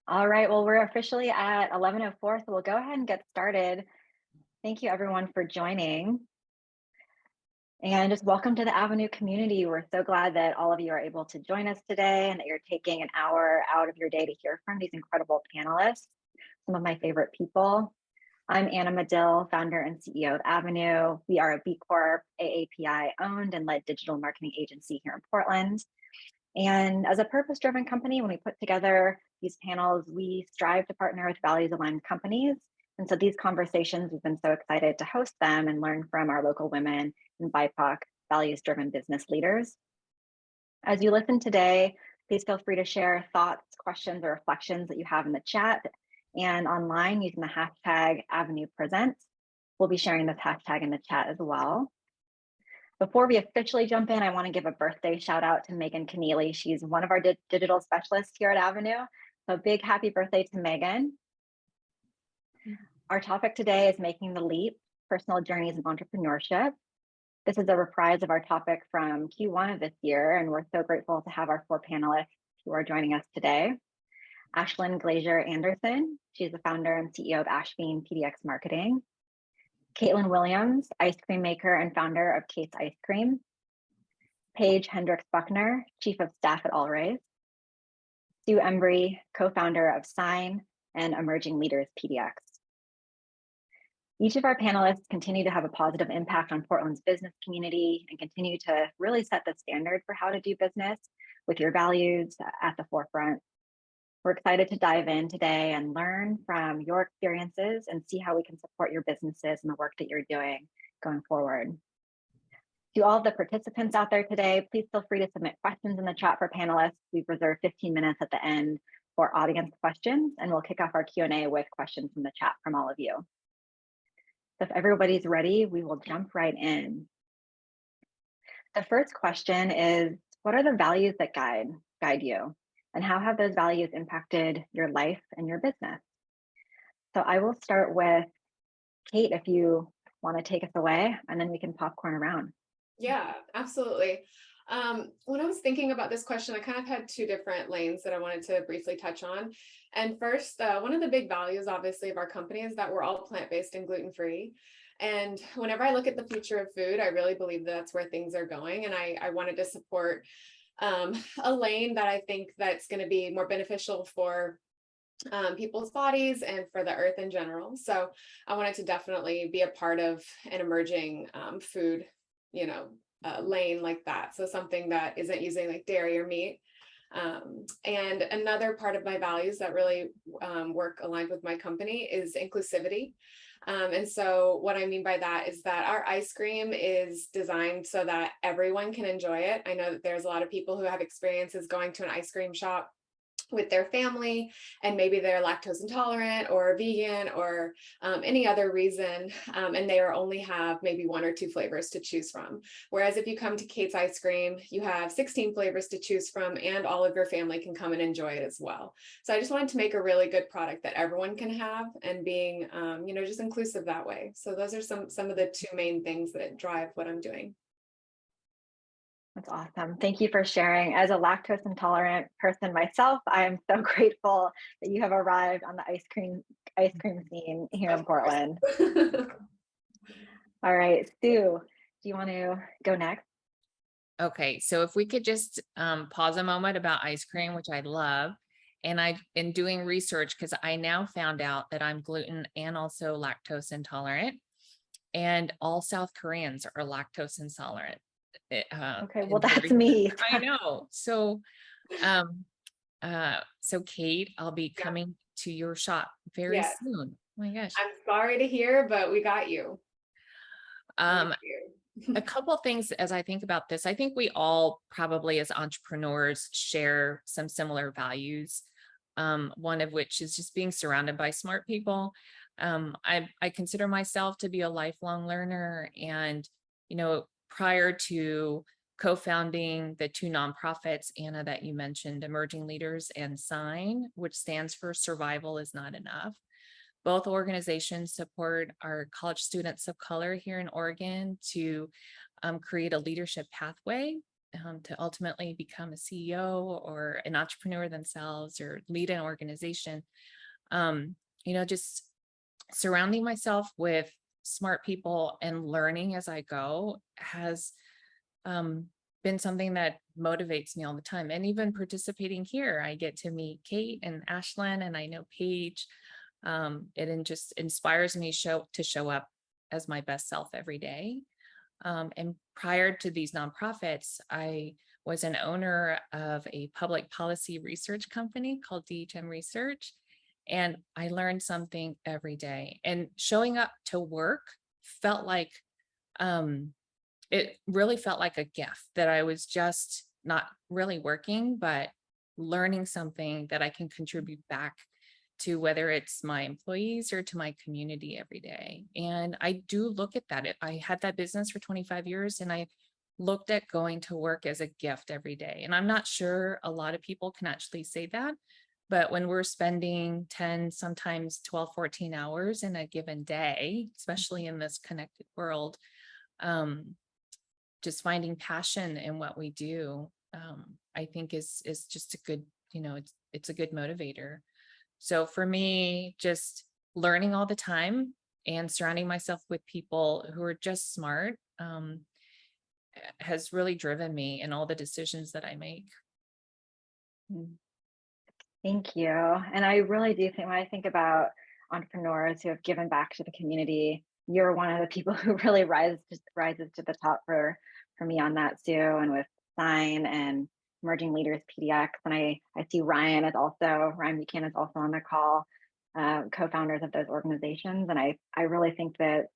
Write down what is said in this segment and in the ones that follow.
All right, well, we're officially at 11:04, so we'll go ahead and get started. Thank you everyone for joining. And just welcome to the Avenue community. We're so glad that all of you are able to join us today and that you're taking an hour out of your day to hear from these incredible panelists, some of my favorite people. I'm Anna Madill, founder and CEO of Avenue. We are a B Corp, AAPI owned and led digital marketing agency here in Portland. And as a purpose-driven company, when we put together these panels, we strive to partner with values-aligned companies. And so these conversations, we've been so excited to host them and learn from our local women and BIPOC values-driven business leaders. As you listen today, please feel free to share thoughts, questions, or reflections that you have in the chat and online using the hashtag #AvenuePresents. We'll be sharing this hashtag in the chat as well. Before we officially jump in, I want to give a birthday shout out to Megan Keneally. She's one of our digital specialists here at Avenue. So big happy birthday to Megan. Our topic today is Making the Leap, Personal Journeys in Entrepreneurship. This is a reprise of our topic from Q1 of this year, and we're so grateful to have our 4 panelists who are joining us today. Ashlan Glazier-Anderson, she's the founder and CEO of AshbeanPDX Marketing. Katelyn Williams, ice cream maker and founder of Kate's Ice Cream. Paige Hendrix Buckner, Chief of Staff at Allrays. Embree, co-founder of SINE and Emerging Leaders PDX. Each of our panelists continue to have a positive impact on Portland's business community and continue to really set the standard for how to do business with your values at the forefront. We're excited to dive in today and learn from your experiences and see how we can support your businesses and the work that you're doing going forward. To all of the participants out there today, please feel free to submit questions in the chat for panelists. We've reserved 15 minutes at the end for audience questions, and we'll kick off our Q&A with questions from the chat from all of you. So if everybody's ready, we will jump right in. The first question is, what are the values that guide you? And how have those values impacted your life and your business? So I will start with Kate, if you want to take us away, and then we can popcorn around. Yeah, absolutely. When I was thinking about this question, I kind of had 2 different lanes that I wanted to briefly touch on. And first, one of the big values, obviously, of our company is that we're all plant-based and gluten-free. And whenever I look at the future of food, I really believe that's where things are going. And I wanted to support a lane that I think that's going to be more beneficial for people's bodies and for the earth in general. So I wanted to definitely be a part of an emerging food, lane like that. So something that isn't using like dairy or meat. And another part of my values that really work aligned with my company is inclusivity. And so what I mean by that is that our ice cream is designed so that everyone can enjoy it. I know that there's a lot of people who have experiences going to an ice cream shop with their family, and maybe they're lactose intolerant or vegan or any other reason, and they only have maybe 1 or 2 flavors to choose from. Whereas if you come to Kate's Ice Cream, you have 16 flavors to choose from, and all of your family can come and enjoy it as well. So I just wanted to make a really good product that everyone can have, and being, just inclusive that way. So those are some of the 2 main things that drive what I'm doing. That's awesome. Thank you for sharing. As a lactose intolerant person myself, I am so grateful that you have arrived on the ice cream scene here in Portland. All right, Sue, do you want to go next? Okay, so if we could just pause a moment about ice cream, which I love. And I've been doing research because I now found out that I'm gluten and also lactose intolerant. And all South Koreans are lactose intolerant. Okay, well, that's me. I know. So, so Kate, I'll be coming to your shop very soon. Oh my gosh. I'm sorry to hear, but we got you. A couple things as I think about this. I think we all probably as entrepreneurs share some similar values. One of which is just being surrounded by smart people. I consider myself to be a lifelong learner, and, prior to co-founding the 2 nonprofits, Anna, that you mentioned, Emerging Leaders and SINE, which stands for Survival is Not Enough. Both organizations support our college students of color here in Oregon to create a leadership pathway to ultimately become a CEO or an entrepreneur themselves or lead an organization. Just surrounding myself with smart people and learning as I go has been something that motivates me all the time. And even participating here, I get to meet Kate and Ashlan, and I know Paige. It just inspires me to show up as my best self every day. And prior to these nonprofits, I was an owner of a public policy research company called DHM Research. And I learned something every day. And showing up to work felt like, it really felt like a gift that I was just not really working, but learning something that I can contribute back to, whether it's my employees or to my community every day. And I do look at that. I had that business for 25 years and I looked at going to work as a gift every day. And I'm not sure a lot of people can actually say that, but when we're spending 10, sometimes 12, 14 hours in a given day, especially in this connected world, just finding passion in what we do, I think is just a good, it's a good motivator. So for me, just learning all the time and surrounding myself with people who are just smart has really driven me in all the decisions that I make. Thank you. And I really do think when I think about entrepreneurs who have given back to the community, you're one of the people who really rises to the top for me on that too. And with SINE and Emerging Leaders PDX. And I see Ryan Buchanan is also on the call, co-founders of those organizations. And I really think that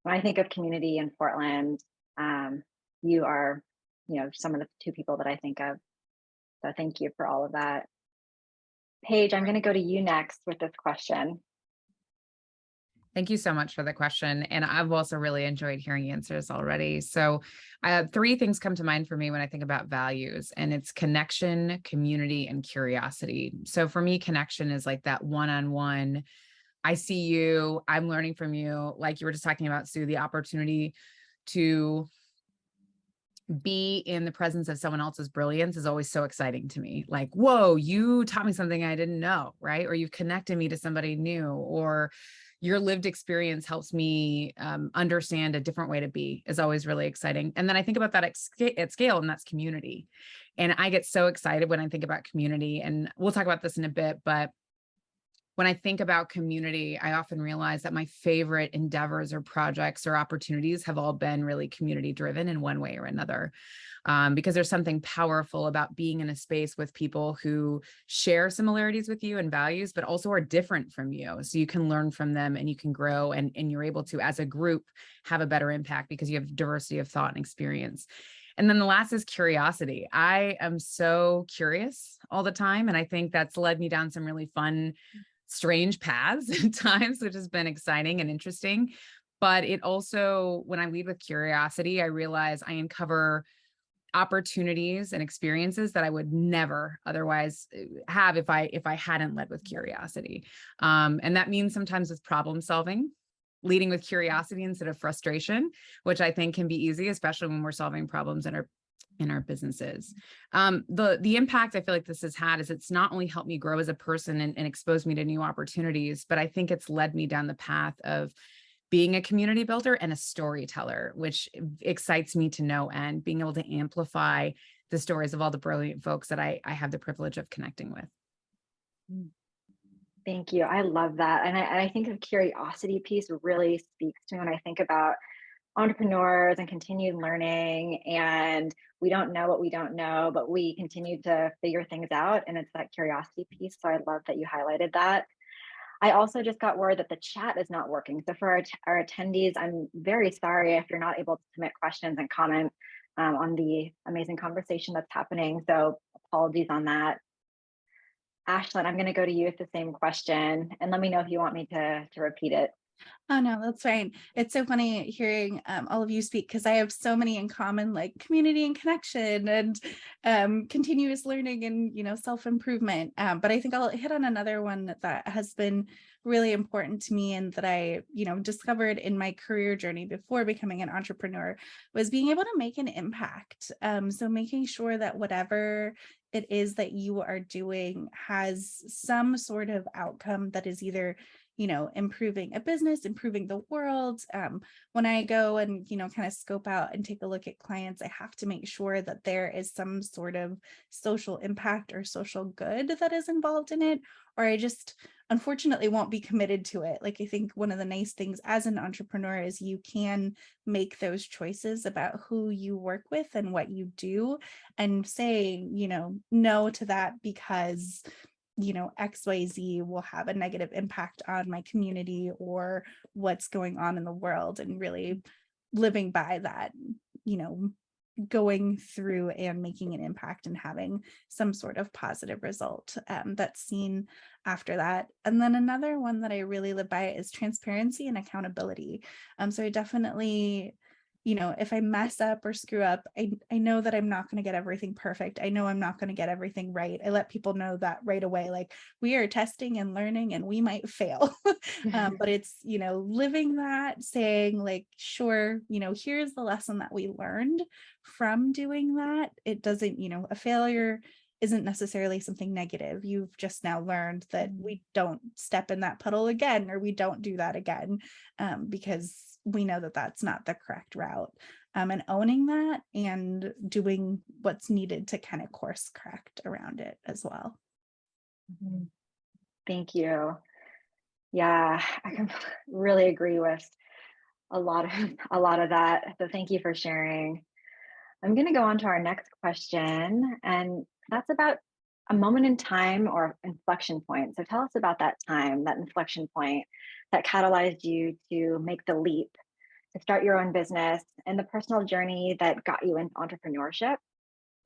when I think of community in Portland, you are, some of the two people that I think of. So thank you for all of that. Paige, I'm going to go to you next with this question. Thank you so much for the question. And I've also really enjoyed hearing answers already. So three things come to mind for me when I think about values, and it's connection, community, and curiosity. So for me, connection is like that one-on-one. I see you, I'm learning from you. Like you were just talking about, Sue, the opportunity to be in the presence of someone else's brilliance is always so exciting to me. Like, whoa, you taught me something I didn't know, right? Or you've connected me to somebody new, or your lived experience helps me understand a different way to be, is always really exciting. And then I think about that at scale, and that's community. And I get so excited when I think about community, and we'll talk about this in a bit, but when I think about community, I often realize that my favorite endeavors or projects or opportunities have all been really community driven in one way or another. Because there's something powerful about being in a space with people who share similarities with you and values, but also are different from you. So you can learn from them and you can grow, and you're able to, as a group, have a better impact because you have diversity of thought and experience. And then the last is curiosity. I am so curious all the time. And I think that's led me down some really fun, strange paths at times, which has been exciting and interesting. But it also, when I lead with curiosity, I realize I uncover opportunities and experiences that I would never otherwise have if I hadn't led with curiosity. And that means sometimes with problem solving, leading with curiosity instead of frustration, which I think can be easy, especially when we're solving problems in our businesses. The impact I feel like this has had is it's not only helped me grow as a person and expose me to new opportunities, but I think it's led me down the path of being a community builder and a storyteller, which excites me to no end, being able to amplify the stories of all the brilliant folks that I have the privilege of connecting with. Thank you. I love that. And I think the curiosity piece really speaks to me when I think about entrepreneurs and continued learning, and we don't know what we don't know, but we continue to figure things out. And it's that curiosity piece. So I love that you highlighted that. I also just got word that the chat is not working. So for our attendees, I'm very sorry if you're not able to submit questions and comment on the amazing conversation that's happening. So apologies on that. Ashlan, I'm going to go to you with the same question, and let me know if you want me to repeat it. Oh, no, that's fine. It's so funny hearing all of you speak because I have so many in common, like community and connection and continuous learning and, self-improvement. But I think I'll hit on another one that has been really important to me and that I, discovered in my career journey before becoming an entrepreneur was being able to make an impact. So making sure that whatever it is that you are doing has some sort of outcome that is either improving a business, improving the world. When I go and, kind of scope out and take a look at clients, I have to make sure that there is some sort of social impact or social good that is involved in it, or I just unfortunately won't be committed to it. Like, I think one of the nice things as an entrepreneur is you can make those choices about who you work with and what you do and say, no to that because XYZ will have a negative impact on my community or what's going on in the world, and really living by that, going through and making an impact and having some sort of positive result that's seen after that. And then another one that I really live by is transparency and accountability. So I definitely, if I mess up or screw up, I know that I'm not going to get everything perfect. I know I'm not going to get everything right. I let people know that right away. Like, we are testing and learning and we might fail. But it's, living that, saying like, sure, here's the lesson that we learned from doing that. It doesn't, a failure isn't necessarily something negative. You've just now learned that we don't step in that puddle again, or we don't do that again, because we know that that's not the correct route, and owning that and doing what's needed to kind of course correct around it as well. Thank you. Yeah, I can really agree with a lot of that. So thank you for sharing. I'm going to go on to our next question, and that's about a moment in time or inflection point. So tell us about that time, that inflection point that catalyzed you to make the leap to start your own business, and the personal journey that got you into entrepreneurship,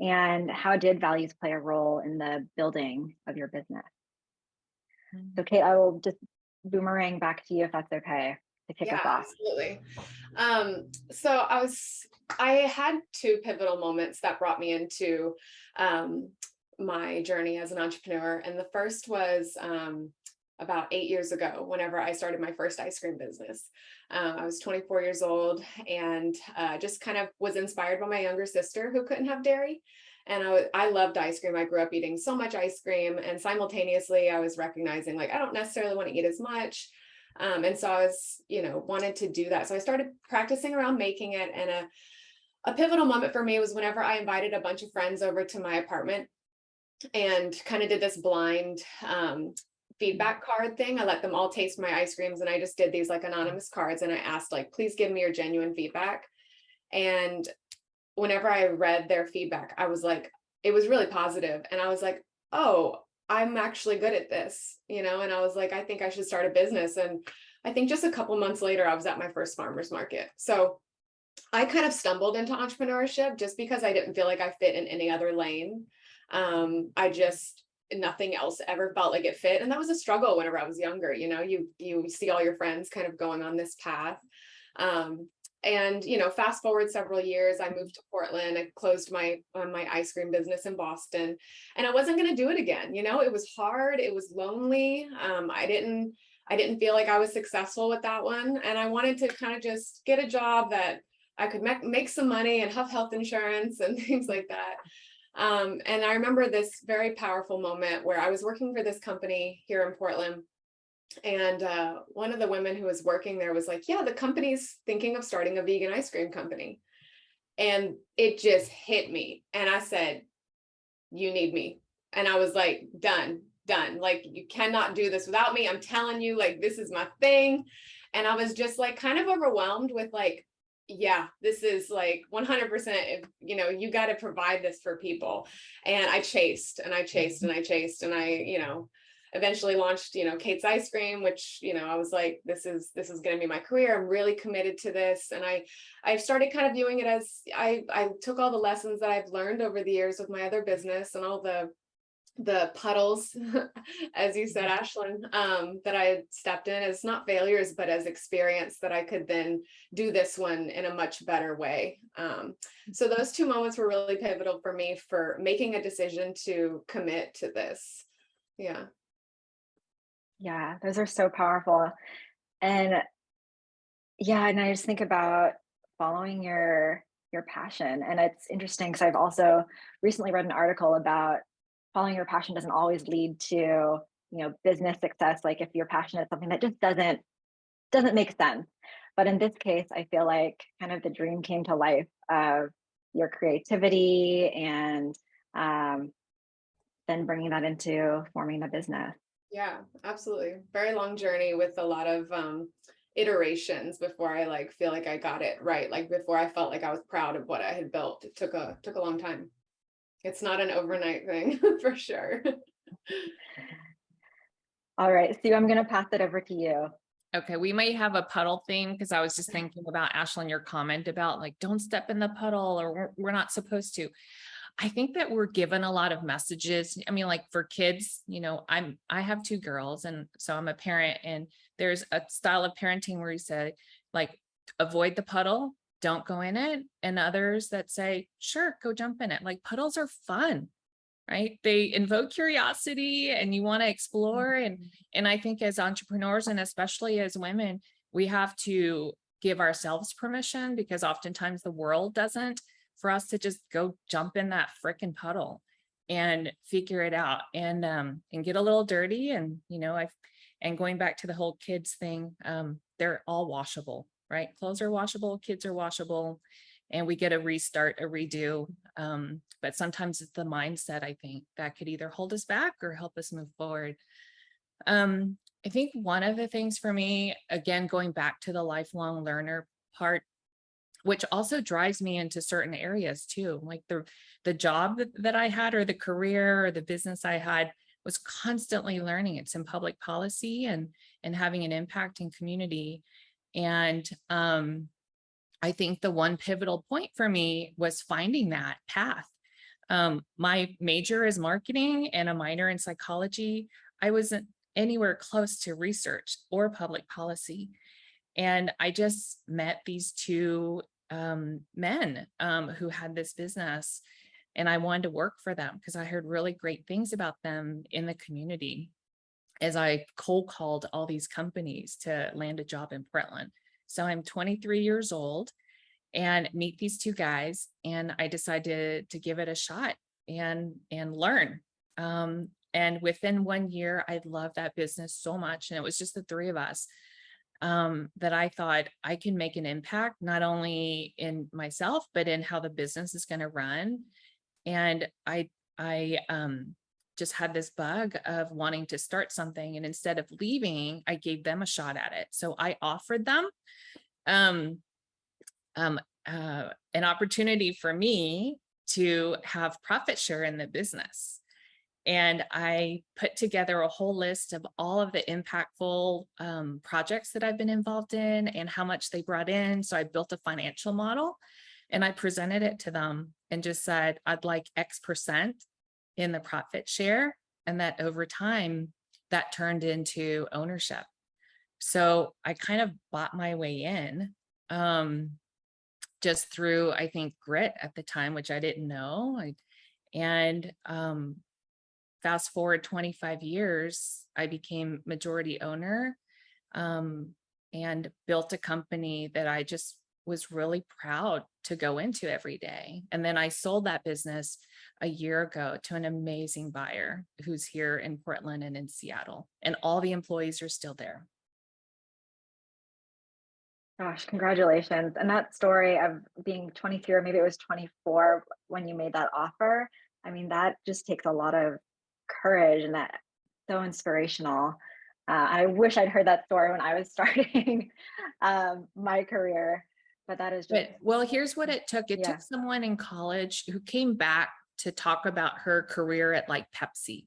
and how did values play a role in the building of your business? So Kate, I will just boomerang back to you if that's okay to kick us off. Absolutely. So I had two pivotal moments that brought me into my journey as an entrepreneur. And the first was about 8 years ago, whenever I started my first ice cream business. I was 24 years old and just kind of was inspired by my younger sister who couldn't have dairy. And I loved ice cream. I grew up eating so much ice cream, and simultaneously I was recognizing like, I don't necessarily want to eat as much. And so I was, wanted to do that. So I started practicing around making it. And a pivotal moment for me was whenever I invited a bunch of friends over to my apartment and kind of did this blind feedback card thing. I let them all taste my ice creams, and I just did these like anonymous cards, and I asked like, please give me your genuine feedback. And whenever I read their feedback, I was like, it was really positive. And I was like, oh, I'm actually good at this, and I was like, I think I should start a business. And I think just a couple months later, I was at my first farmer's market. So I kind of stumbled into entrepreneurship just because I didn't feel like I fit in any other lane. Nothing else ever felt like it fit. And that was a struggle whenever I was younger. You see all your friends kind of going on this path. And fast forward several years, I moved to Portland. I closed my ice cream business in Boston, and I wasn't going to do it again. It was hard. It was lonely. I didn't feel like I was successful with that one. And I wanted to kind of just get a job that I could make some money and have health insurance and things like that. And I remember this very powerful moment where I was working for this company here in Portland. And one of the women who was working there was like, yeah, the company's thinking of starting a vegan ice cream company. And it just hit me. And I said, you need me. And I was like, done. Like, you cannot do this without me. I'm telling you, like, this is my thing. And I was just like kind of overwhelmed with like, yeah, this is like 100%, you got to provide this for people. And I chased and I eventually launched, Kate's Ice Cream, which, I was like, this is going to be my career. I'm really committed to this. And I started kind of viewing it as I took all the lessons that I've learned over the years with my other business and all the the puddles, as you said, Ashlan, that I stepped in as not failures, but as experience that I could then do this one in a much better way. So those 2 moments were really pivotal for me for making a decision to commit to this. Yeah. Yeah, those are so powerful. And yeah, and I just think about following your passion. And it's interesting because I've also recently read an article about following your passion doesn't always lead to, business success. Like if you're passionate at something that just doesn't make sense. But in this case, I feel like kind of the dream came to life of your creativity and then bringing that into forming the business. Yeah, absolutely. Very long journey with a lot of iterations before I feel like I got it right. Like before I felt like I was proud of what I had built. It took a long time. It's not an overnight thing for sure. All right, Sue, I'm going to pass it over to you. Okay, we might have a puddle theme because I was just thinking about Ashlan, your comment about like, don't step in the puddle or we're not supposed to. I think that we're given a lot of messages. I mean, like for kids, I have 2 girls and so I'm a parent, and there's a style of parenting where you say like, avoid the puddle, don't go in it. And others that say, sure, go jump in it. Like puddles are fun, right? They invoke curiosity and you want to explore. And I think as entrepreneurs and especially as women, we have to give ourselves permission because oftentimes the world doesn't, for us to just go jump in that frickin' puddle and figure it out and get a little dirty. And, and going back to the whole kids thing, they're all washable, right? Clothes are washable, kids are washable, and we get a restart, a redo. But sometimes it's the mindset, I think, that could either hold us back or help us move forward. I think one of the things for me, again, going back to the lifelong learner part, which also drives me into certain areas too. Like the job that I had or the career or the business I had was constantly learning. It's in public policy and having an impact in community. And I think the one pivotal point for me was finding that path. My major is marketing and a minor in psychology. I wasn't anywhere close to research or public policy. And I just met these 2 men who had this business, and I wanted to work for them because I heard really great things about them in the community as I cold called all these companies to land a job in Portland. So I'm 23 years old and meet these 2 guys, and I decided to give it a shot and learn. And within 1 year, I loved that business so much, and it was just the 3 of us. That I thought I can make an impact, not only in myself, but in how the business is going to run. And I just had this bug of wanting to start something. And instead of leaving, I gave them a shot at it. So I offered them an opportunity for me to have profit share in the business. And I put together a whole list of all of the impactful projects that I've been involved in and how much they brought in. So I built a financial model and I presented it to them and just said, I'd like X% in the profit share. And that over time, that turned into ownership. So I kind of bought my way in just through, I think, grit at the time, which I didn't know. Fast forward 25 years, I became majority owner and built a company that I just was really proud to go into every day. And then I sold that business a year ago to an amazing buyer who's here in Portland and in Seattle. And all the employees are still there. Gosh, congratulations. And that story of being 23, or maybe it was 24 when you made that offer, I mean, that just takes a lot of courage, and that's so inspirational. I wish I'd heard that story when I was starting my career, but that is just. Well, here's what it took. It took someone in college who came back to talk about her career at like Pepsi.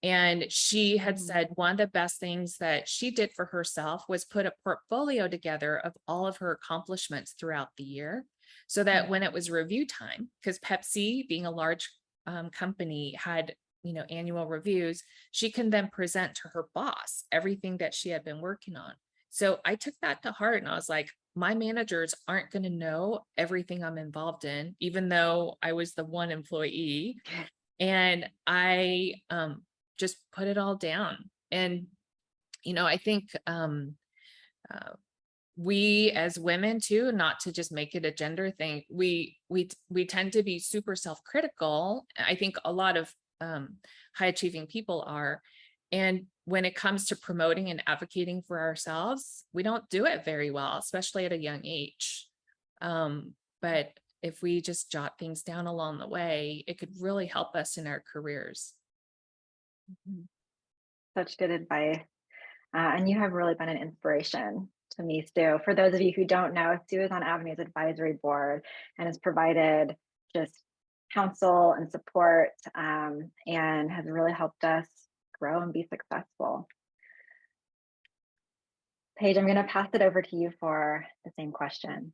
And she had said one of the best things that she did for herself was put a portfolio together of all of her accomplishments throughout the year, so that when it was review time, because Pepsi, being a large company, had annual reviews, she can then present to her boss everything that she had been working on. So I took that to heart and I was like, my managers aren't going to know everything I'm involved in, even though I was the one employee. And I just put it all down. And, I think we as women too, not to just make it a gender thing, we tend to be super self-critical. I think a lot of high achieving people are. And when it comes to promoting and advocating for ourselves, we don't do it very well, especially at a young age. But if we just jot things down along the way, it could really help us in our careers. Such good advice. And you have really been an inspiration to me, Stu. For those of you who don't know, Stu is on Avenue's advisory board and has provided just counsel and support, and has really helped us grow and be successful. Paige, I'm going to pass it over to you for the same question.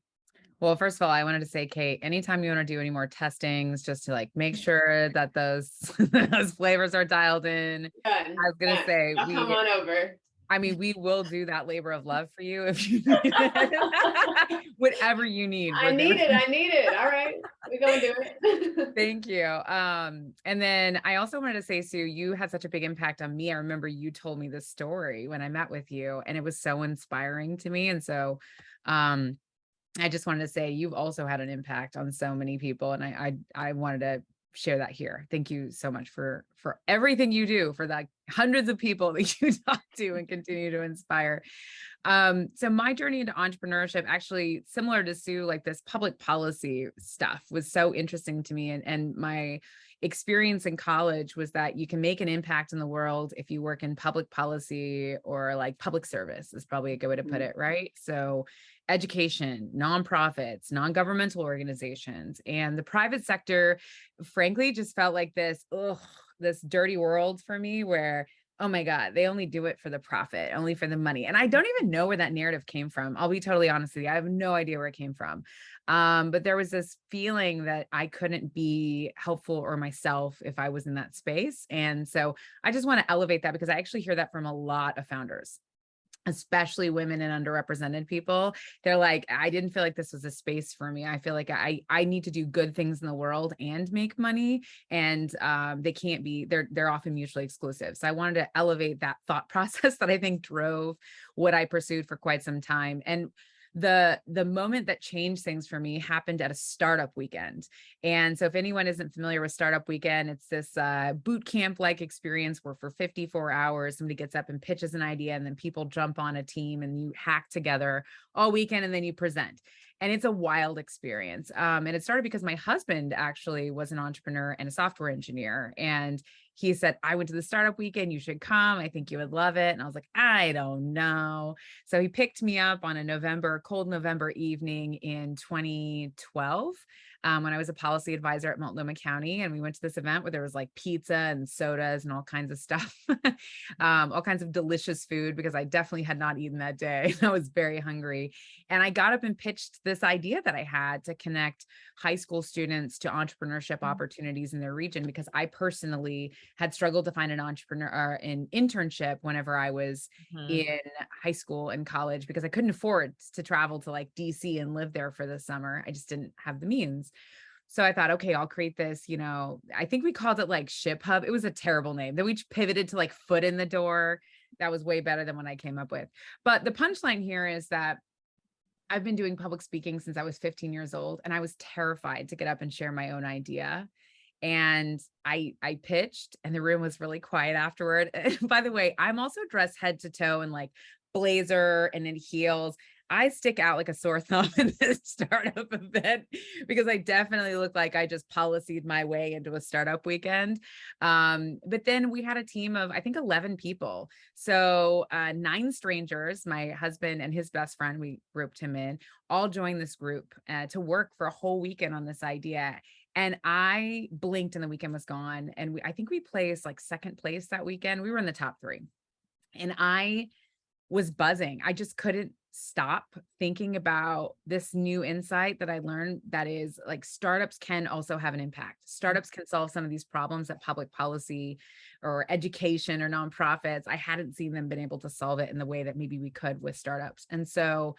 Well, first of all, I wanted to say, Kate, anytime you want to do any more testings, just to like make sure that those those flavors are dialed in. Done. I was going to say, I'll come on over. I mean, we will do that labor of love for you if you need it. Whatever you need. I need it. All right. We're going to do it. Thank you. And then I also wanted to say, Sue, you had such a big impact on me. I remember you told me this story when I met with you, and it was so inspiring to me. And so I just wanted to say you've also had an impact on so many people. And I wanted to share that here. Thank you so much for everything you do, for the hundreds of people that you talk to and continue to inspire. So my journey into entrepreneurship, actually similar to Sue, like this public policy stuff was so interesting to me. And my experience in college was that you can make an impact in the world if you work in public policy, or like public service is probably a good way to put it, right? So education, nonprofits, non-governmental organizations, and the private sector, frankly, just felt like this dirty world for me where, oh my God, they only do it for the profit, only for the money. And I don't even know where that narrative came from. I'll be totally honest with you. I have no idea where it came from. But there was this feeling that I couldn't be helpful or myself if I was in that space. And so I just want to elevate that, because I actually hear that from a lot of founders, especially women and underrepresented people. They're like, I didn't feel like this was a space for me. I feel like I need to do good things in the world and make money, and they can't be, they're often mutually exclusive. So I wanted to elevate that thought process that I think drove what I pursued for quite some time. And the moment that changed things for me happened at a startup weekend. And so if anyone isn't familiar with Startup Weekend, it's this boot camp like experience where for 54 hours, somebody gets up and pitches an idea, and then people jump on a team and you hack together all weekend, and then you present. And it's a wild experience. And it started because my husband actually was an entrepreneur and a software engineer. And he said, I went to the Startup Weekend, you should come. I think you would love it. And I was like, I don't know. So he picked me up on a cold November evening in 2012. When I was a policy advisor at Multnomah County, and we went to this event where there was like pizza and sodas and all kinds of stuff, all kinds of delicious food, because I definitely had not eaten that day. I was very hungry. And I got up and pitched this idea that I had to connect high school students to entrepreneurship opportunities in their region, because I personally had struggled to find an internship whenever I was in high school and college, because I couldn't afford to travel to like DC and live there for the summer. I just didn't have the means. So I thought, okay, I'll create this, I think we called it like Ship Hub. It was a terrible name. Then we pivoted to like Foot in the Door. That was way better than what I came up with. But the punchline here is that I've been doing public speaking since I was 15 years old, and I was terrified to get up and share my own idea. And I pitched, and the room was really quiet afterward. And by the way, I'm also dressed head to toe in like blazer and in heels. I stick out like a sore thumb in this startup event, because I definitely look like I just policied my way into a startup weekend. But then we had a team of, I think, 11 people. So 9 strangers, my husband and his best friend, we grouped him in, all joined this group to work for a whole weekend on this idea. And I blinked and the weekend was gone. And I think we placed like second place that weekend. We were in the top 3. And I was buzzing. I just couldn't stop thinking about this new insight that I learned, that is like startups can also have an impact. Startups can solve some of these problems that public policy or education or nonprofits, I hadn't seen them been able to solve it in the way that maybe we could with startups. And so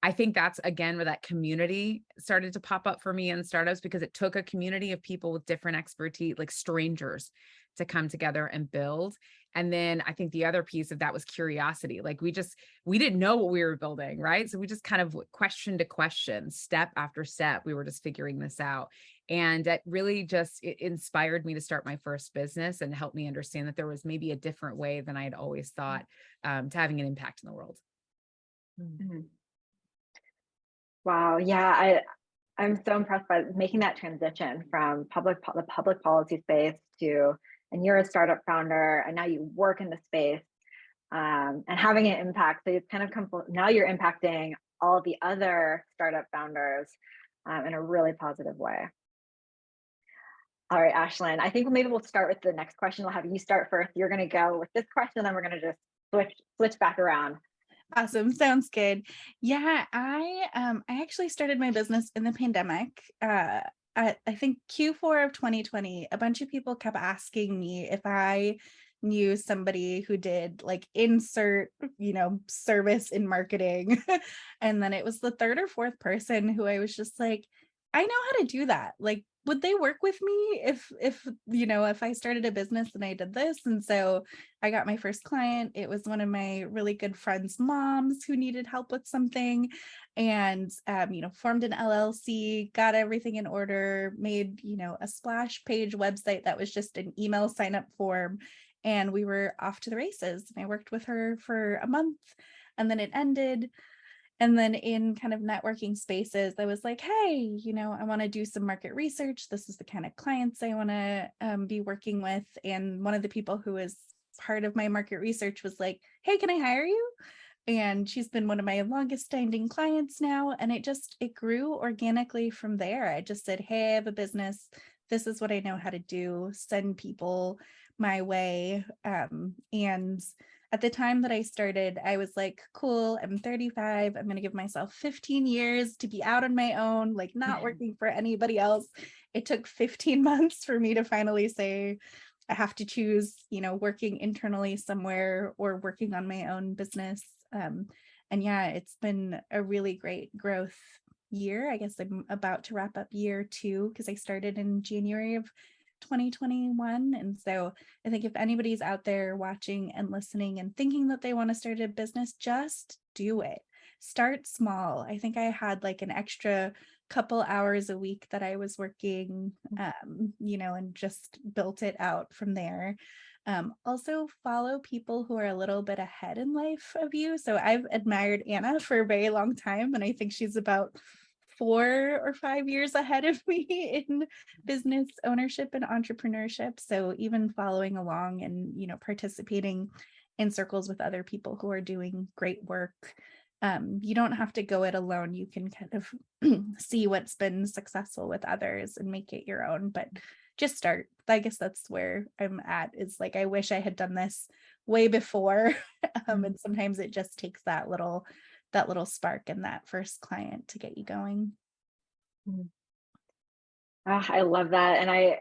I think that's again where that community started to pop up for me in startups, because it took a community of people with different expertise, like strangers, to come together and build. And then I think the other piece of that was curiosity. Like we didn't know what we were building, right? So we just kind of question to question, step after step, we were just figuring this out. And it really just, it inspired me to start my first business and helped me understand that there was maybe a different way than I had always thought to having an impact in the world. Mhm. Wow. Yeah. I'm so impressed by making that transition from the public policy space to, and you're a startup founder and now you work in the space, and having an impact. So it's kind of now you're impacting all the other startup founders in a really positive way. All right, Ashlan, I think maybe we'll start with the next question. We'll have you start first. You're going to go with this question, then we're going to just switch back around. Awesome. Sounds good. Yeah, I actually started my business in the pandemic. I think Q4 of 2020, a bunch of people kept asking me if I knew somebody who did like insert, service in marketing. And then it was the third or fourth person who I was just like, I know how to do that. Like, would they work with me if I started a business and I did this? And so I got my first client. It was one of my really good friends' moms who needed help with something, and formed an LLC, got everything in order, made a splash page website that was just an email sign up form, and we were off to the races. And I worked with her for a month, and then it ended. And then in kind of networking spaces, I was like, hey, I want to do some market research. This is the kind of clients I want to be working with. And one of the people who was part of my market research was like, hey, can I hire you? And she's been one of my longest standing clients now. And it grew organically from there. I just said, hey, I have a business. This is what I know how to do. Send people my way. And at the time that I started, I was like, cool, I'm 35. I'm going to give myself 15 years to be out on my own, like not working for anybody else. It took 15 months for me to finally say, I have to choose, working internally somewhere or working on my own business. And yeah, it's been a really great growth year. I guess I'm about to wrap up year 2 because I started in January of 2021. And so I think if anybody's out there watching and listening and thinking that they want to start a business, just do it. Start small. I think I had like an extra couple hours a week that I was working, and just built it out from there. Also follow people who are a little bit ahead in life of you. So I've admired Anna for a very long time, and I think she's about 4 or 5 years ahead of me in business ownership and entrepreneurship. So even following along and, participating in circles with other people who are doing great work. You don't have to go it alone. You can kind of see what's been successful with others and make it your own, but just start. I guess that's where I'm at, is like, I wish I had done this way before. And sometimes it just takes that little spark and that first client to get you going. I love that. And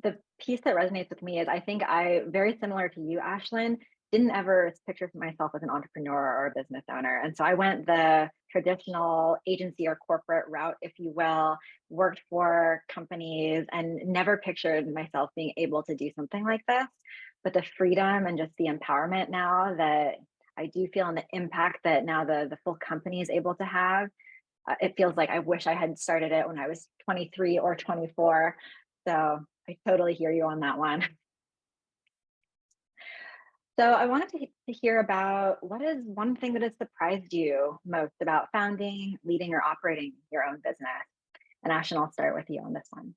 the piece that resonates with me is I think very similar to you, Ashlan, didn't ever picture myself as an entrepreneur or a business owner. And so I went the traditional agency or corporate route, if you will, worked for companies and never pictured myself being able to do something like this. But the freedom and just the empowerment now that I do feel, and the impact that now the full company is able to have, it feels like I wish I had started it when I was 23 or 24. So I totally hear you on that one. So I wanted to hear about, what is one thing that has surprised you most about founding, leading, or operating your own business? And Ashlan, I'll start with you on this one.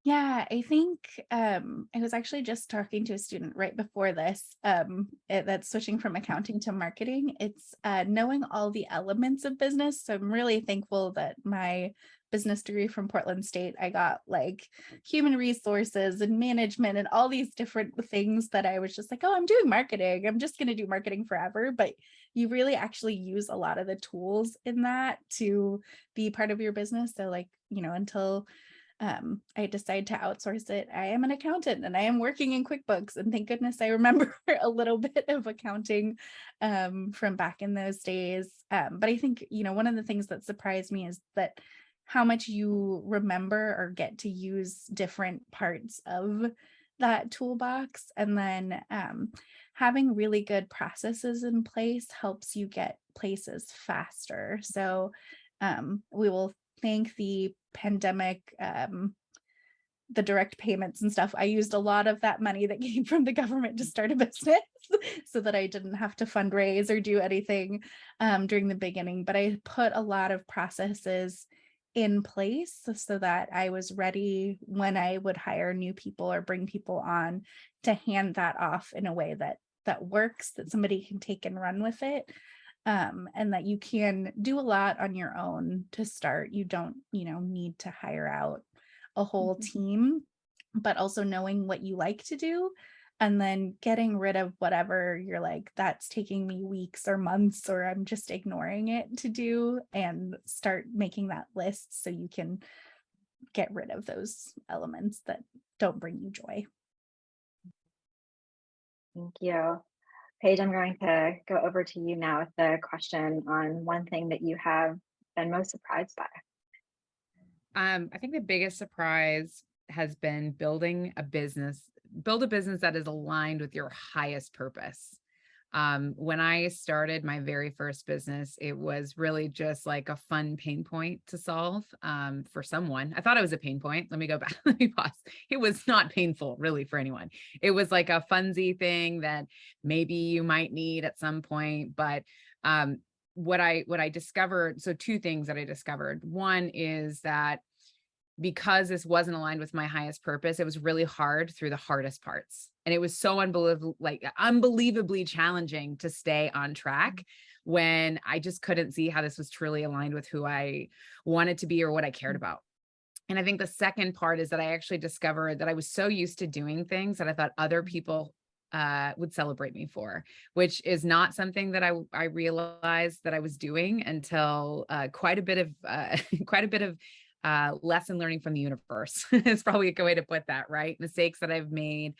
Yeah, I think I was actually just talking to a student right before this that's switching from accounting to marketing. It's knowing all the elements of business. So I'm really thankful that my business degree from Portland State, I got like human resources and management and all these different things that I was just like, oh, I'm doing marketing. I'm just going to do marketing forever. But you really actually use a lot of the tools in that to be part of your business. So like, until I decide to outsource it, I am an accountant and I am working in QuickBooks. And thank goodness I remember a little bit of accounting from back in those days. But I think, one of the things that surprised me is that how much you remember or get to use different parts of that toolbox. And then having really good processes in place helps you get places faster. So we will thank the pandemic, the direct payments and stuff. I used a lot of that money that came from the government to start a business so that I didn't have to fundraise or do anything during the beginning. But I put a lot of processes in place so that I was ready when I would hire new people or bring people on to hand that off in a way that works, that somebody can take and run with it. And that you can do a lot on your own to start. You don't, need to hire out a whole team, but also knowing what you like to do and then getting rid of whatever you're like, that's taking me weeks or months, or I'm just ignoring it to do, and start making that list so you can get rid of those elements that don't bring you joy. Thank you. Paige, I'm going to go over to you now with the question on one thing that you have been most surprised by. I think the biggest surprise has been build a business that is aligned with your highest purpose. When I started my very first business, it was really just like a fun pain point to solve for someone. I thought it was a pain point. Let me go back. Let me pause. It was not painful really for anyone. It was like a funsy thing that maybe you might need at some point. But what I discovered, so two things that I discovered. One is that because this wasn't aligned with my highest purpose, it was really hard through the hardest parts. And it was so unbelievably challenging to stay on track when I just couldn't see how this was truly aligned with who I wanted to be or what I cared about. And I think the second part is that I actually discovered that I was so used to doing things that I thought other people would celebrate me for, which is not something that I realized that I was doing until quite a bit of lesson learning from the universe is probably a good way to put that, right? Mistakes that I've made,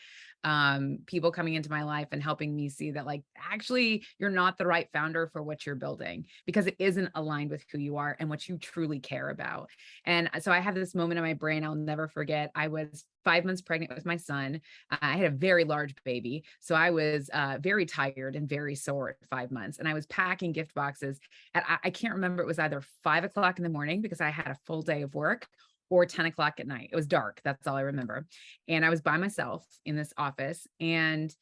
people coming into my life and helping me see that like, actually, you're not the right founder for what you're building because it isn't aligned with who you are and what you truly care about. And so I have this moment in my brain I'll never forget. I was 5 months pregnant with my son. I had a very large baby. So I was very tired and very sore at 5 months. And I was packing gift boxes. And I can't remember, it was either 5 o'clock in the morning because I had a full day of work, or 10 o'clock at night. It was dark. That's all I remember. And I was by myself in this office. And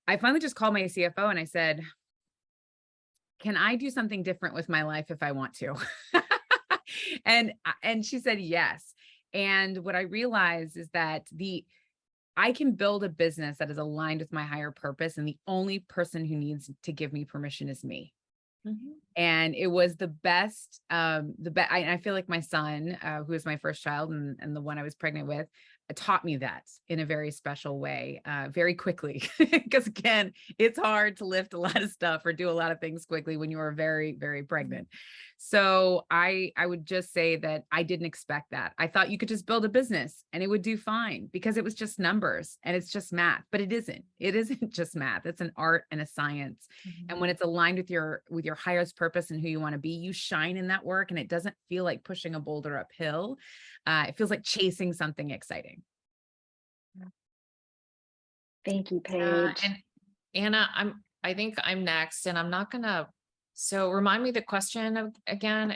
I finally just called my CFO and I said, can I do something different with my life if I want to? and she said, yes. And what I realized is that I can build a business that is aligned with my higher purpose. And the only person who needs to give me permission is me. Mm-hmm. And it was the best, I feel like my son, who was my first child and the one I was pregnant with, taught me that in a very special way, very quickly, because again, it's hard to lift a lot of stuff or do a lot of things quickly when you are very, very pregnant. So I would just say that I didn't expect that. I thought you could just build a business and it would do fine because it was just numbers and it's just math, but it isn't just math. It's an art and a science. Mm-hmm. And when it's aligned with your highest purpose and who you want to be, you shine in that work and it doesn't feel like pushing a boulder uphill. It feels like chasing something exciting. Thank you, Paige. And Anna, I think I'm next, and I'm not gonna. So remind me the question again.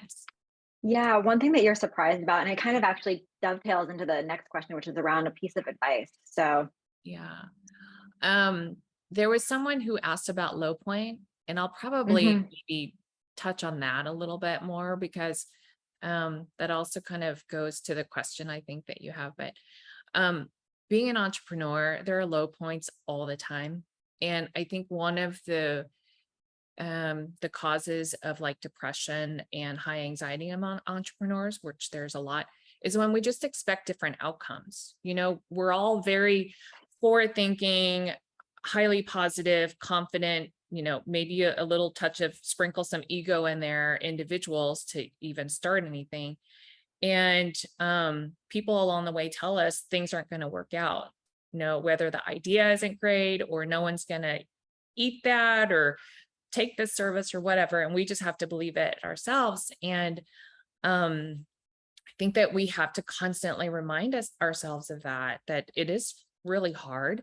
Yeah, one thing that you're surprised about, and it kind of actually dovetails into the next question, which is around a piece of advice. So yeah, there was someone who asked about low point, and I'll probably maybe touch on that a little bit more because that also kind of goes to the question I think that you have. But being an entrepreneur, there are low points all the time. And I think one of the the causes of like depression and high anxiety among entrepreneurs, which there's a lot, is when we just expect different outcomes. You know, we're all very forward thinking, highly positive, confident, you know, maybe a little touch of sprinkle some ego in there individuals to even start anything. And people along the way tell us things aren't going to work out, you know, whether the idea isn't great or no one's going to eat that or take this service or whatever. And we just have to believe it ourselves. And I think that we have to constantly remind ourselves of that it is really hard.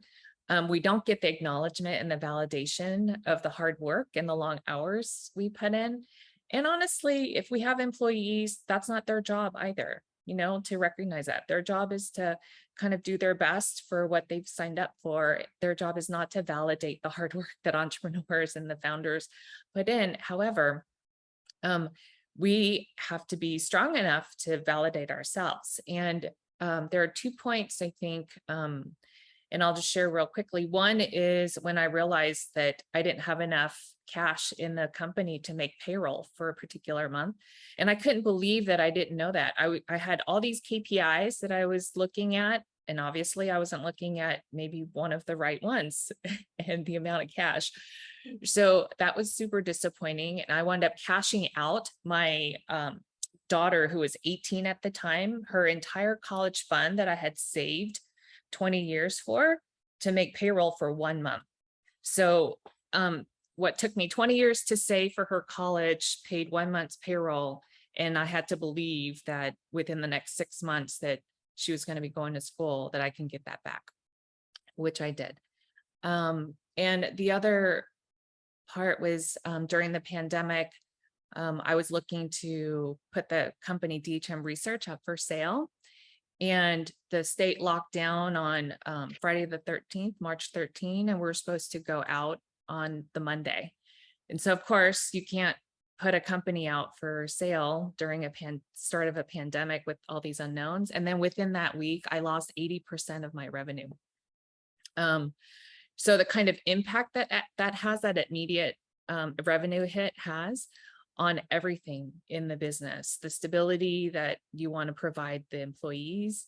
We don't get the acknowledgement and the validation of the hard work and the long hours we put in. And honestly, if we have employees, that's not their job either, you know, to recognize that. Their job is to kind of do their best for what they've signed up for. Their job is not to validate the hard work that entrepreneurs and the founders put in. However, we have to be strong enough to validate ourselves. And there are 2 points, I think, and I'll just share real quickly. One is when I realized that I didn't have enough cash in the company to make payroll for a particular month. And I couldn't believe that I didn't know that. I had all these KPIs that I was looking at, and obviously I wasn't looking at maybe one of the right ones and the amount of cash. So that was super disappointing. And I wound up cashing out my daughter, who was 18 at the time, her entire college fund that I had saved 20 years for, to make payroll for 1 month. So what took me 20 years to save for her college paid 1 month's payroll. And I had to believe that within the next 6 months that she was going to be going to school, that I can get that back, which I did. And the other part was during the pandemic, I was looking to put the company DHM Research up for sale. And the state locked down on Friday the 13th, March 13, and we're supposed to go out on the Monday. And so, of course, you can't put a company out for sale during a start of a pandemic with all these unknowns. And then within that week, I lost 80% of my revenue. So the kind of impact that has, that immediate revenue hit has on everything in the business, the stability that you want to provide the employees,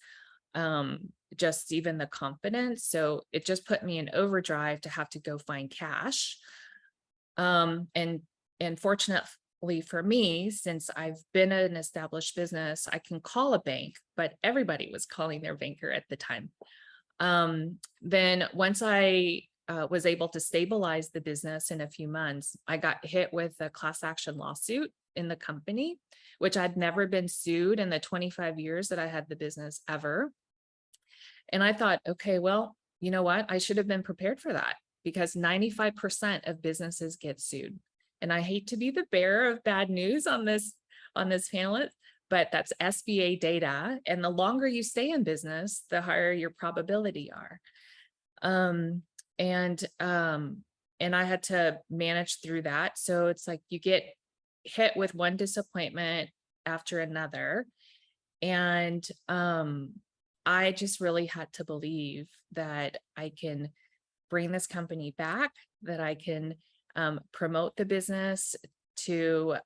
just even the confidence. So it just put me in overdrive to have to go find cash. And fortunately for me, since I've been an established business, I can call a bank, but everybody was calling their banker at the time. Then once I was able to stabilize the business in a few months, I got hit with a class action lawsuit in the company, which I'd never been sued in the 25 years that I had the business ever. And I thought, okay, well, you know what? I should have been prepared for that, because 95% of businesses get sued. And I hate to be the bearer of bad news on this panel, but that's SBA data. And the longer you stay in business, the higher your probability are. And I had to manage through that. So it's like you get hit with one disappointment after another. And I just really had to believe that I can bring this company back, that I can promote the business to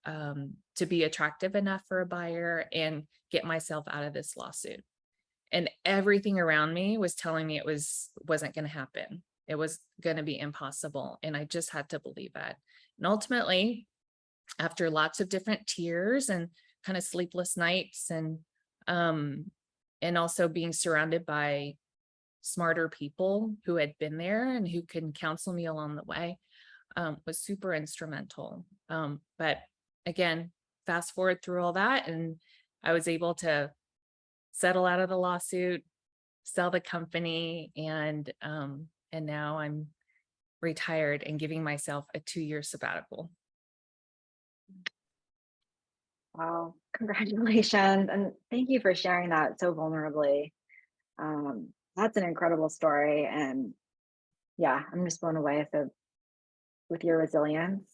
be attractive enough for a buyer and get myself out of this lawsuit. And everything around me was telling me it wasn't going to happen. It was going to be impossible. And I just had to believe that. And ultimately, after lots of different tears and kind of sleepless nights, and also being surrounded by smarter people who had been there and who could counsel me along the way, was super instrumental. But again, fast forward through all that, and I was able to settle out of the lawsuit, sell the company, and now I'm retired and giving myself a 2-year sabbatical. Wow, congratulations. And thank you for sharing that so vulnerably. That's an incredible story. And yeah, I'm just blown away with your resilience.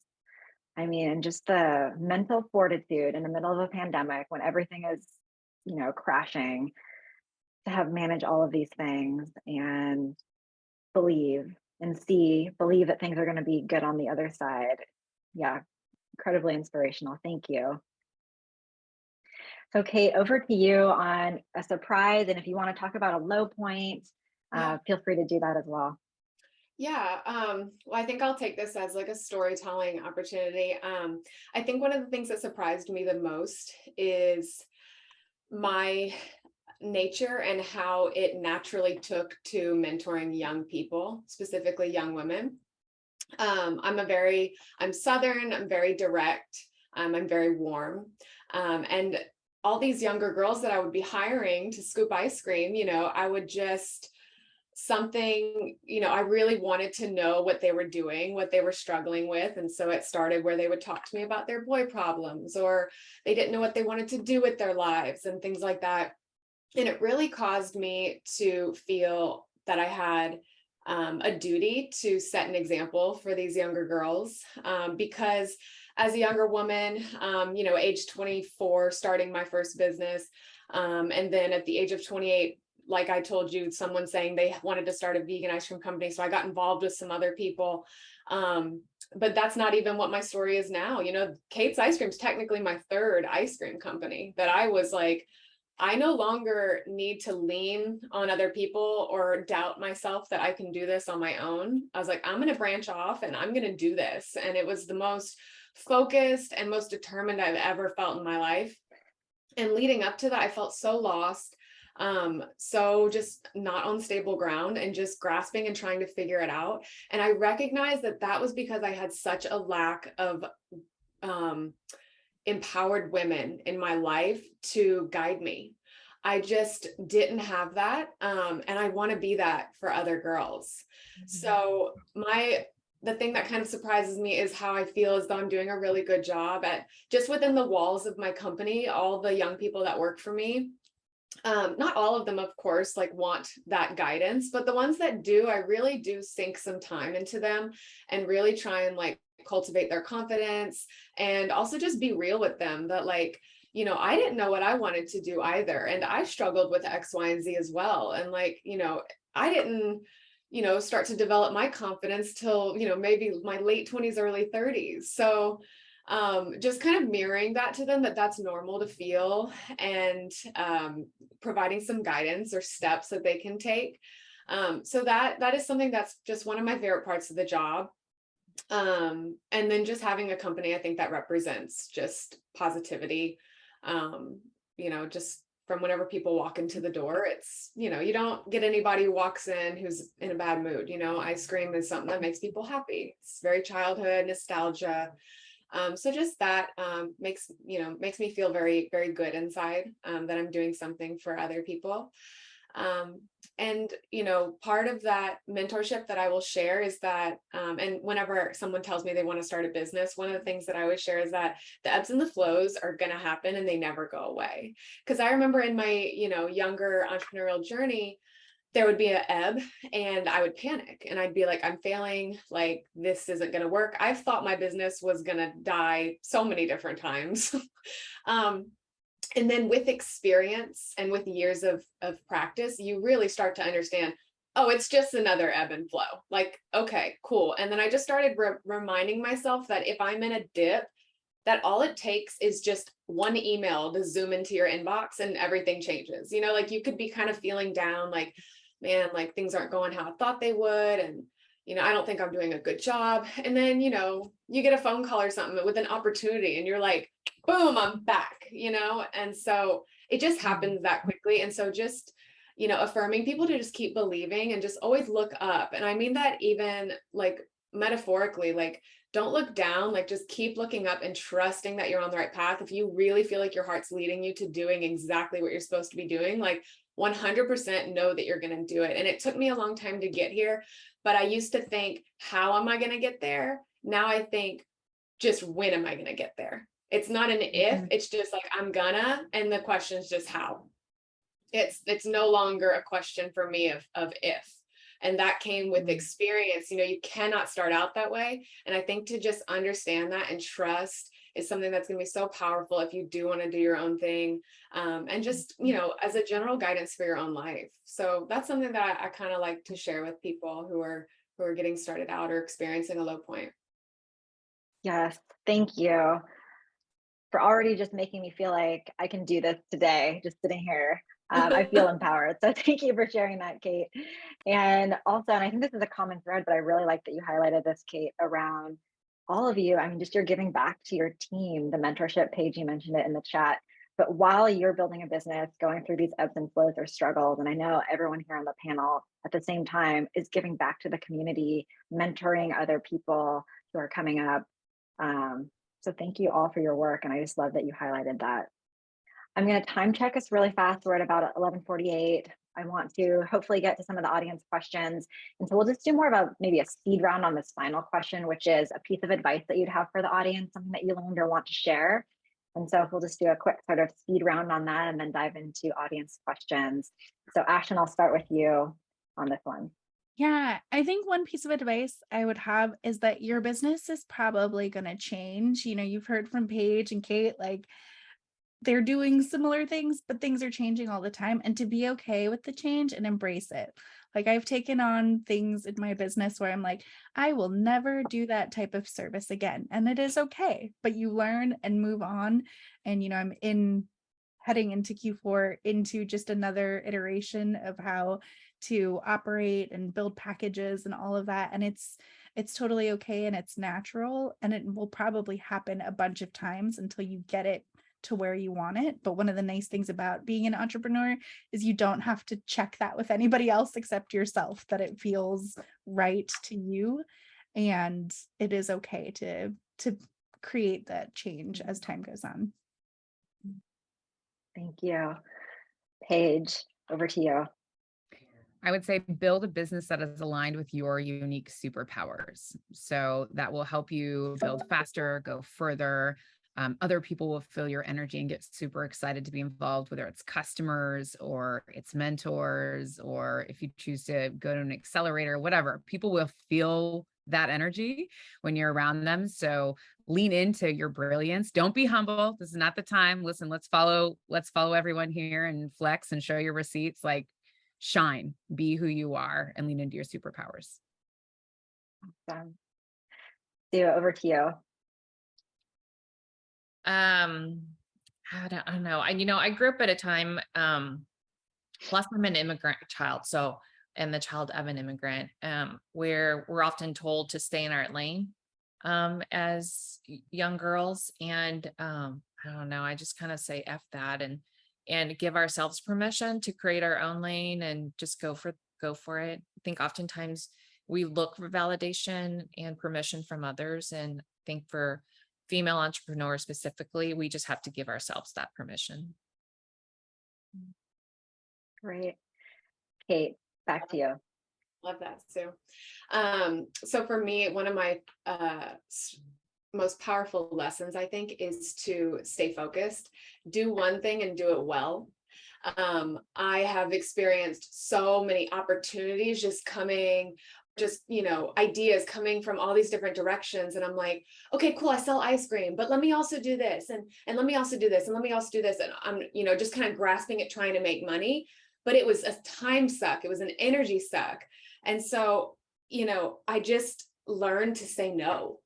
I mean, and just the mental fortitude in the middle of a pandemic when everything is, crashing, to have managed all of these things and believe that things are going to be good on the other side. Yeah, incredibly inspirational. Thank you. So Kate, over to you on a surprise. And if you want to talk about a low point, feel free to do that as well. Yeah, well, I think I'll take this as like a storytelling opportunity. I think one of the things that surprised me the most is my nature and how it naturally took to mentoring young people, specifically young women. I'm Southern, I'm very direct, I'm very warm. And all these younger girls that I would be hiring to scoop ice cream, I would just I really wanted to know what they were doing, what they were struggling with. And so it started where they would talk to me about their boy problems, or they didn't know what they wanted to do with their lives and things like that. And it really caused me to feel that I had a duty to set an example for these younger girls, because as a younger woman, age 24, starting my first business, and then at the age of 28, like I told you, someone saying they wanted to start a vegan ice cream company. So I got involved with some other people. But that's not even what my story is now. Kate's Ice Cream is technically my third ice cream company that I was like, I no longer need to lean on other people or doubt myself that I can do this on my own. I was like, I'm going to branch off and I'm going to do this. And it was the most focused and most determined I've ever felt in my life. And leading up to that, I felt so lost. So just not on stable ground and just grasping and trying to figure it out. And I recognized that that was because I had such a lack of empowered women in my life to guide me. I just didn't have that. And I want to be that for other girls. Mm-hmm. So the thing that kind of surprises me is how I feel as though I'm doing a really good job at just within the walls of my company, all the young people that work for me. Not all of them, of course, want that guidance, but the ones that do, I really do sink some time into them and really try and cultivate their confidence, and also just be real with them that I didn't know what I wanted to do either. And I struggled with X, Y, and Z as well. And I didn't, start to develop my confidence till, maybe my late 20s, early 30s. So just kind of mirroring that to them, that's normal to feel, and providing some guidance or steps that they can take. So that is something that's just one of my favorite parts of the job. And then just having a company, I think that represents just positivity. Just from whenever people walk into the door, it's, you don't get anybody who walks in who's in a bad mood. Ice cream is something that makes people happy. It's very childhood nostalgia. So just that makes me feel very, very good inside, that I'm doing something for other people. And part of that mentorship that I will share is that, and whenever someone tells me they want to start a business, one of the things that I always share is that the ebbs and the flows are going to happen and they never go away. Because I remember in my, younger entrepreneurial journey, there would be an ebb and I would panic and I'd be like, I'm failing, this isn't going to work. I've thought my business was going to die so many different times. And then with experience and with years of practice, you really start to understand, oh, it's just another ebb and flow. Okay, cool. And then I just started reminding myself that if I'm in a dip, that all it takes is just one email to zoom into your inbox and everything changes. You could be kind of feeling down, man, things aren't going how I thought they would. And, I don't think I'm doing a good job. And then, you get a phone call or something with an opportunity and you're like, boom, I'm back, and so it just happens that quickly. And so just, affirming people to just keep believing and just always look up. And I mean that even metaphorically, don't look down, just keep looking up and trusting that you're on the right path. If you really feel like your heart's leading you to doing exactly what you're supposed to be doing, 100% know that you're going to do it. And it took me a long time to get here, but I used to think, how am I going to get there? Now I think, just when am I going to get there? It's not an if, it's just I'm gonna, and the question is just how. It's no longer a question for me of if. And that came with experience. You cannot start out that way. And I think to just understand that and trust is something that's going to be so powerful if you do want to do your own thing. And just, as a general guidance for your own life. So that's something that I kind of like to share with people who are getting started out or experiencing a low point. Yes, thank you for already just making me feel like I can do this today, just sitting here. I feel empowered. So thank you for sharing that, Kate. And also, and I think this is a common thread, but I really like that you highlighted this, Kate, around all of you. I mean, just you're giving back to your team, the mentorship page, you mentioned it in the chat. But while you're building a business, going through these ebbs and flows or struggles, and I know everyone here on the panel at the same time is giving back to the community, mentoring other people who are coming up. So thank you all for your work. And I just love that you highlighted that. I'm going to time check us really fast. We're at about 11:48. I want to hopefully get to some of the audience questions. And so we'll just do more of maybe a speed round on this final question, which is a piece of advice that you'd have for the audience, something that you learned or want to share. And so we'll just do a quick sort of speed round on that and then dive into audience questions. So Ashlan, I'll start with you on this one. Yeah, I think one piece of advice I would have is that your business is probably going to change. You've heard from Paige and Kate, like they're doing similar things, but things are changing all the time, and to be okay with the change and embrace it. Like I've taken on things in my business where I'm like, I will never do that type of service again. And it is okay, but you learn and move on. And, I'm heading into Q4 into just another iteration of how to operate and build packages and all of that. And it's totally okay and it's natural, and it will probably happen a bunch of times until you get it to where you want it. But one of the nice things about being an entrepreneur is you don't have to check that with anybody else except yourself, that it feels right to you. And it is okay to create that change as time goes on. Thank you. Paige, over to you. I would say build a business that is aligned with your unique superpowers. So that will help you build faster, go further. Other people will feel your energy and get super excited to be involved, whether it's customers or it's mentors, or if you choose to go to an accelerator, whatever, people will feel that energy when you're around them. So lean into your brilliance. Don't be humble. This is not the time. Listen, let's follow everyone here and flex and show your receipts. Like, shine, be who you are, and lean into your superpowers. Awesome. Sue, over to you. I don't know. I grew up at a time, plus I'm an immigrant child. And the child of an immigrant, where we're often told to stay in our lane, as young girls. And, I don't know, I just kind of say F that and give ourselves permission to create our own lane and just go for it. I think oftentimes we look for validation and permission from others. And I think for female entrepreneurs specifically, we just have to give ourselves that permission. Great. Kate, back to you. Love that, Sue. So for me, one of my most powerful lessons, I think, is to stay focused, do one thing and do it well. I have experienced so many opportunities ideas coming from all these different directions. And I'm like, okay, cool, I sell ice cream, but let me also do this, and let me also do this, and let me also do this. And I'm, just kind of grasping at trying to make money, but it was a time suck. It was an energy suck. And so, I just learned to say no.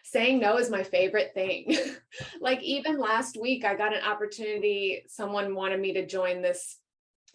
Saying no is my favorite thing. Like even last week, I got an opportunity. Someone wanted me to join this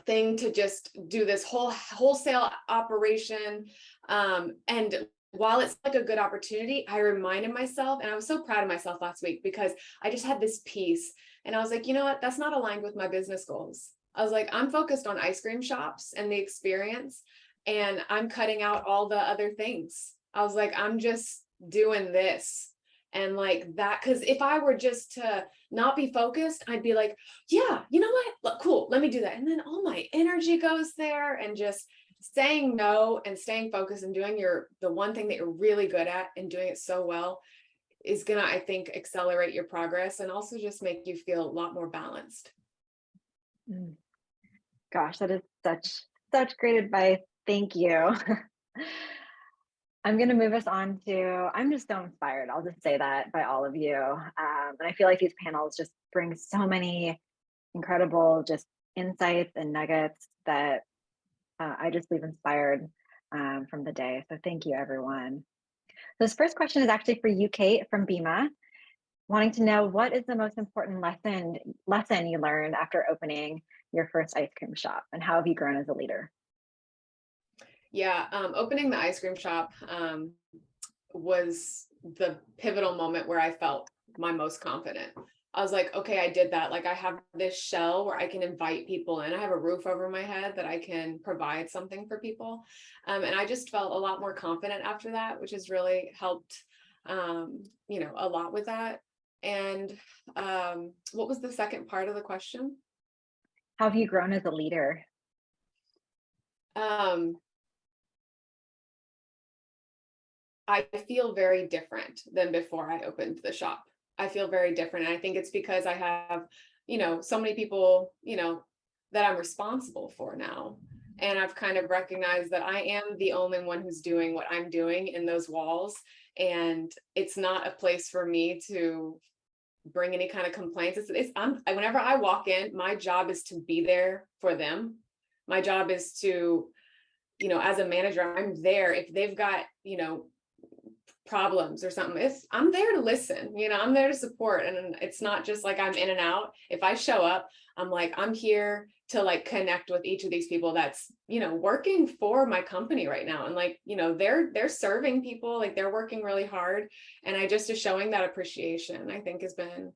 thing to just do this wholesale operation. And while it's like a good opportunity, I reminded myself, and I was so proud of myself last week because I just had this peace. And I was like, you know what? That's not aligned with my business goals. I was like, I'm focused on ice cream shops and the experience, and I'm cutting out all the other things. I was like, I'm just doing this. And like that, because if I were just to not be focused, I'd be like, yeah, you know what? Look, cool, let me do that. And then all my energy goes there. And just saying no and staying focused and doing the one thing that you're really good at and doing it so well is gonna, I think, accelerate your progress and also just make you feel a lot more balanced. Gosh, that is such great advice. Thank you. I'm going to move us on to, I'm just so inspired. I'll just say that by all of you. And I feel like these panels just bring so many incredible just insights and nuggets that I just leave inspired from the day. So thank you, everyone. This first question is actually for you, Kate, from Bima, wanting to know what is the most important lesson you learned after opening your first ice cream shop, and how have you grown as a leader? Yeah, opening the ice cream shop was the pivotal moment where I felt my most confident. I was like, okay, I did that. Like, I have this shell where I can invite people in. I have a roof over my head that I can provide something for people. And I just felt a lot more confident after that, which has really helped, a lot with that. And what was the second part of the question? How have you grown as a leader? I feel very different than before I opened the shop. I feel very different. And I think it's because I have, so many people, that I'm responsible for now. And I've kind of recognized that I am the only one who's doing what I'm doing in those walls. And it's not a place for me to bring any kind of complaints. Whenever I walk in, my job is to be there for them. My job is to, as a manager, I'm there. If they've got, problems or something, I'm there to listen, I'm there to support. And it's not just like I'm in and out. If I show up, I'm here to like connect with each of these people that's, working for my company right now. And they're serving people, like they're working really hard. And I just is showing that appreciation, I think has been,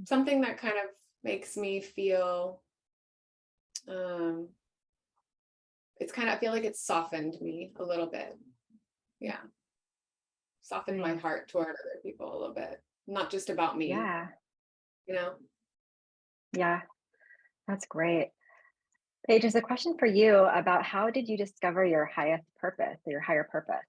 something that kind of makes me feel, I feel like it's softened me a little bit. Yeah. Soften my heart toward other people a little bit, not just about me. Yeah. Yeah, that's great. Paige, there's a question for you about how did you discover your highest purpose, or your higher purpose?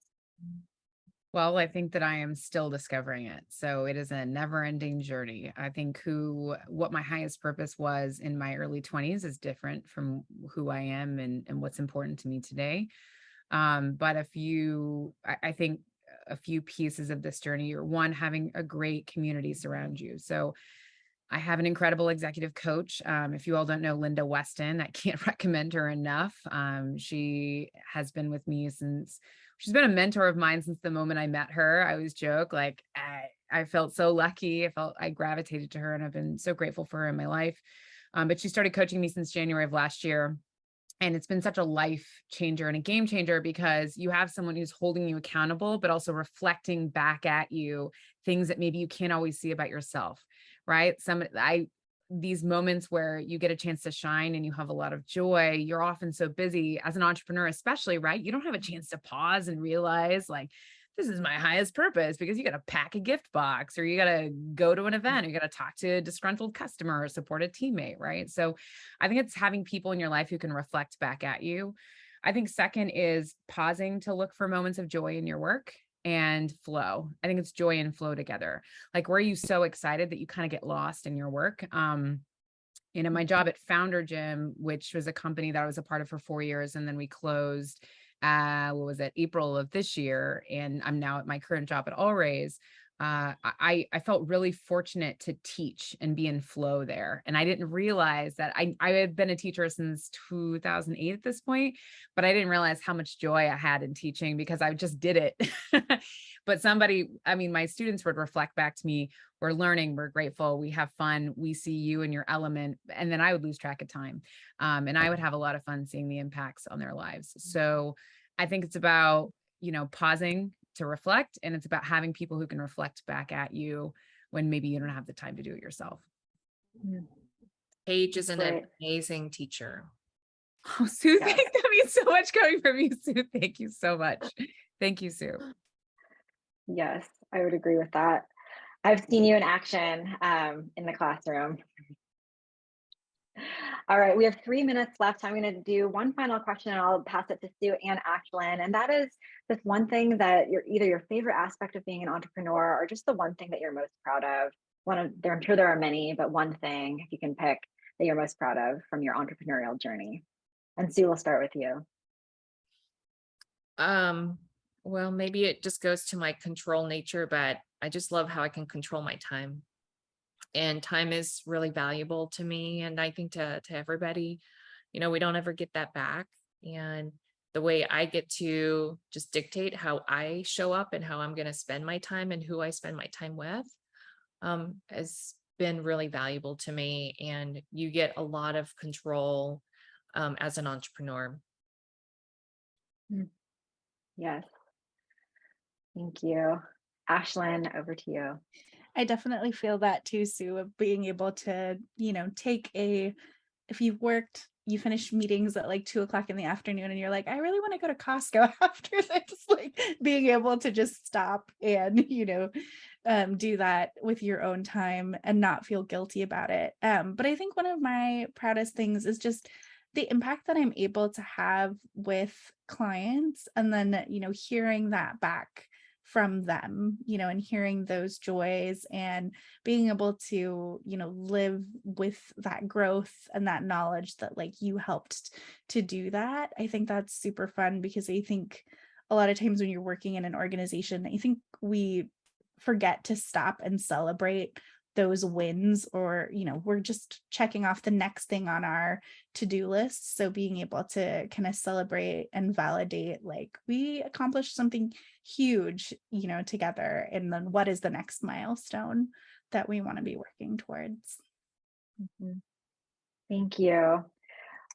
Well, I think that I am still discovering it. So it is a never-ending journey. I think what my highest purpose was in my early 20s is different from who I am and what's important to me today. But I think a few pieces of this journey are, one, having a great community surround you. So I have an incredible executive coach. If you all don't know Linda Weston, I can't recommend her enough. She has been with me she's been a mentor of mine since the moment I met her. I always joke, like, I felt so lucky. I gravitated to her, and I've been so grateful for her in my life. But she started coaching me since January of last year. And it's been such a life changer and a game changer, because you have someone who's holding you accountable, but also reflecting back at you things that maybe you can't always see about yourself, right? These moments where you get a chance to shine and you have a lot of joy, you're often so busy as an entrepreneur, especially, right? You don't have a chance to pause and realize, like, this is my highest purpose, because you got to pack a gift box, or you got to go to an event, or you got to talk to a disgruntled customer or support a teammate, right? So I think it's having people in your life who can reflect back at you. I think second is pausing to look for moments of joy in your work and flow. I think it's joy and flow together. Like, where are you so excited that you kind of get lost in your work? My job at Founder Gym, which was a company that I was a part of for 4 years, and then we closed April of this year, and I'm now at my current job at Allraise. I felt really fortunate to teach and be in flow there. And I didn't realize that I had been a teacher since 2008 at this point, but I didn't realize how much joy I had in teaching, because I just did it. But my students would reflect back to me, we're learning, we're grateful, we have fun, we see you in your element. And then I would lose track of time. And I would have a lot of fun seeing the impacts on their lives. So I think it's about, pausing to reflect, and it's about having people who can reflect back at you when maybe you don't have the time to do it yourself. Paige is an amazing teacher. Oh, Sue, that means so much coming from you, Sue. Thank you so much. Thank you, Sue. Yes, I would agree with that. I've seen you in action in the classroom. All right, we have 3 minutes left. I'm going to do one final question, and I'll pass it to Sue and Ashlan. And that is this one thing that either your favorite aspect of being an entrepreneur, or just the one thing that you're most proud of. I'm sure there are many, but one thing, if you can pick, that you're most proud of from your entrepreneurial journey. And Sue, we'll start with you. Well, maybe it just goes to my control nature, but I just love how I can control my time. And time is really valuable to me, and I think to everybody. We don't ever get that back. And the way I get to just dictate how I show up and how I'm going to spend my time and who I spend my time with, has been really valuable to me. And you get a lot of control as an entrepreneur. Yes. Thank you. Ashlan, over to you. I definitely feel that too, Sue, of being able to, if you've worked, you finish meetings at like 2:00 in the afternoon and you're like, I really want to go to Costco after this, like being able to just stop and, do that with your own time and not feel guilty about it. But I think one of my proudest things is just the impact that I'm able to have with clients, and then, hearing that back from them, and hearing those joys and being able to, live with that growth and that knowledge that like you helped to do that. I think that's super fun, because I think a lot of times when you're working in an organization, I think we forget to stop and celebrate those wins, or we're just checking off the next thing on our to-do list. So being able to kind of celebrate and validate, like, we accomplished something huge, together, and then what is the next milestone that we want to be working towards. Thank you.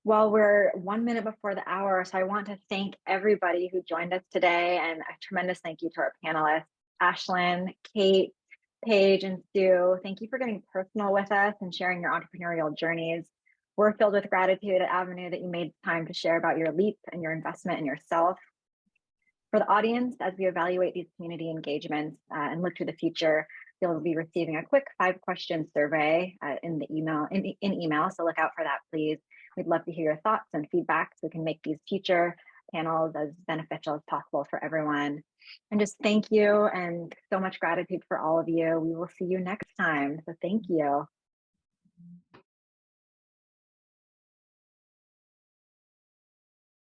Well, we're 1 minute before the hour, so I want to thank everybody who joined us today, and a tremendous thank you to our panelists, Ashlan, Kate, Paige, and Sue. Thank you for getting personal with us and sharing your entrepreneurial journeys. We're filled with gratitude at Avenue that you made time to share about your leap and your investment in yourself. For the audience, as we evaluate these community engagements and look to the future, you'll be receiving a quick 5-question survey in email, so look out for that, please. We'd love to hear your thoughts and feedback so we can make these future panels as beneficial as possible for everyone. And just thank you, and so much gratitude for all of you. We will see you next time. So thank you.